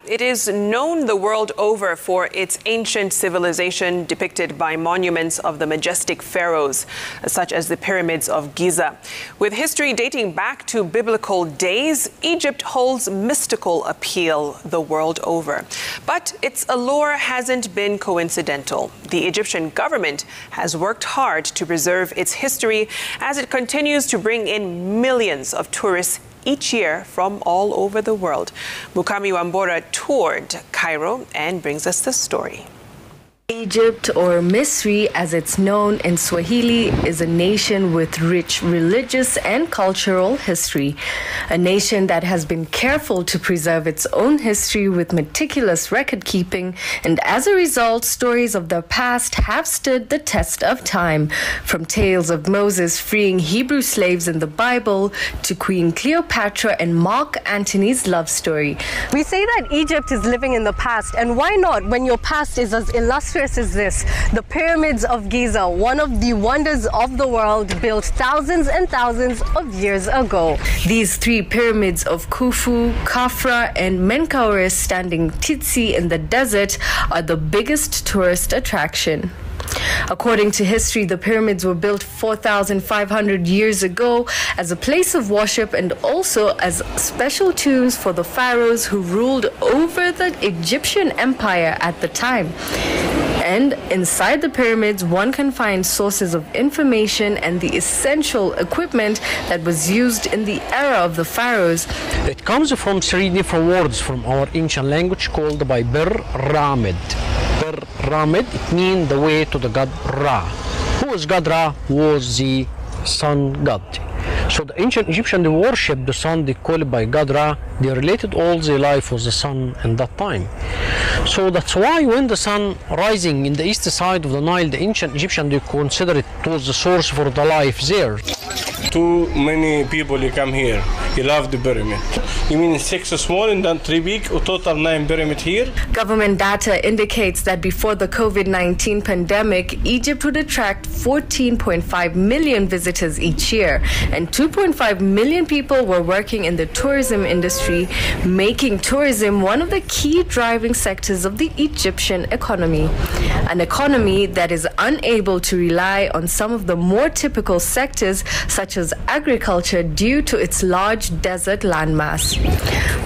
it is known the world over for its ancient civilization depicted by monuments of the majestic pharaohs, such as the Pyramids of Giza. With history dating back to biblical days, Egypt holds mystical appeal the world over. But its allure hasn't been coincidental. The Egyptian government has worked hard to preserve its history as it continues to bring in millions of tourists each year from all over the world. Mukami Wambora toured Cairo and brings us the story. Egypt, or Misri as it's known in Swahili, is a nation with rich religious and cultural history. A nation that has been careful to preserve its own history with meticulous record keeping, and as a result, stories of their past have stood the test of time. From tales of Moses freeing Hebrew slaves in the Bible to Queen Cleopatra and Mark Antony's love story. We say that Egypt is living in the past, and why not when your past is as illustrious as this? The Pyramids of Giza, one of the wonders of the world, built thousands and thousands of years ago. These three pyramids of Khufu, Khafra, and Menkaure, standing Tsitsi in the desert, are the biggest tourist attraction. According to history, the pyramids were built 4,500 years ago as a place of worship and also as special tombs for the pharaohs who ruled over the Egyptian empire at the time. And inside the pyramids, one can find sources of information and the essential equipment that was used in the era of the pharaohs. It comes from three different words from our ancient language called by Pyramid. Pyramid, it means the way to the god Ra. Who was god Ra? Was the sun god. So the ancient Egyptians, they worshipped the sun, they call it by god Ra. They related all their life with the sun in that time. So that's why when the sun rising in the east side of the Nile, the ancient Egyptians, they consider it was the source for the life there. Too many people you come here. You love the pyramid. You mean 6 small and then 3 big, a total 9 pyramid here? Government data indicates that before the COVID-19 pandemic, Egypt would attract 14.5 million visitors each year, and 2.5 million people were working in the tourism industry, making tourism one of the key driving sectors of the Egyptian economy. An economy that is unable to rely on some of the more typical sectors, such as agriculture, due to its large desert landmass.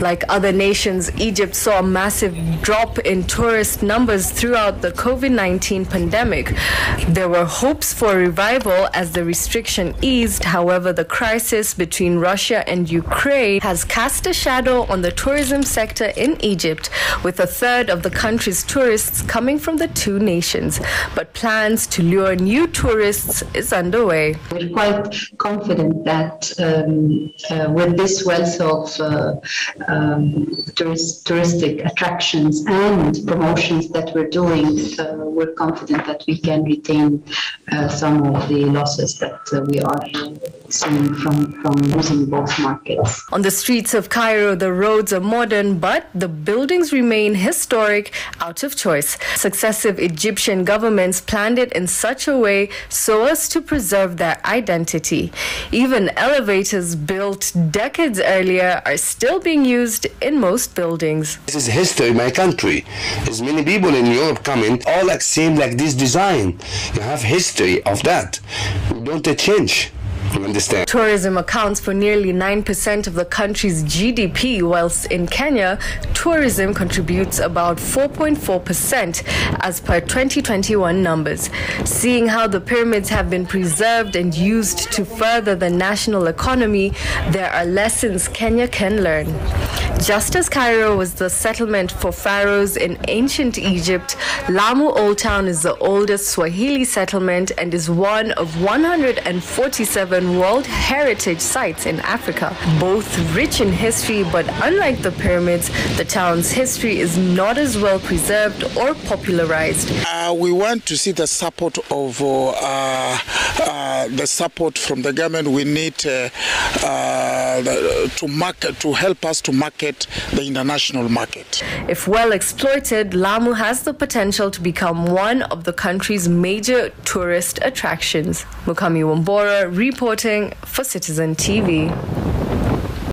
Like other nations, Egypt saw a massive drop in tourist numbers throughout the COVID-19 pandemic. There were hopes for a revival as the restriction eased. However, the crisis between Russia and Ukraine has cast a shadow on the tourism sector in Egypt, with a third of the country's tourists coming from the two nations. But plans to lure new tourists is underway. We're quite confident that with this wealth of touristic attractions and promotions that we're doing, we're confident that we can retain some of the losses that we are seeing from losing both markets. On the streets of Cairo, the roads are modern, but the buildings remain historic out of choice. Successive Egyptian governments planned it in such a way so as to preserve their identity. Even elevators built decades earlier are still being used in most buildings. This is history of my country. There's many people in Europe coming, all like same like this design. You have history of that. We don't change. You understand? Tourism accounts for nearly 9% of the country's GDP, whilst in Kenya, tourism contributes about 4.4% as per 2021 numbers. Seeing how the pyramids have been preserved and used to further the national economy, there are lessons Kenya can learn. Just as Cairo was the settlement for pharaohs in ancient Egypt, Lamu Old Town is the oldest Swahili settlement and is one of 147 World Heritage Sites in Africa. Both rich in history, but unlike the pyramids, the town's history is not as well preserved or popularized. We want to see the support of the support from the government. We need to help us to market the international market. If well exploited, Lamu has the potential to become one of the country's major tourist attractions. Mukami Wambora reporting for Citizen TV.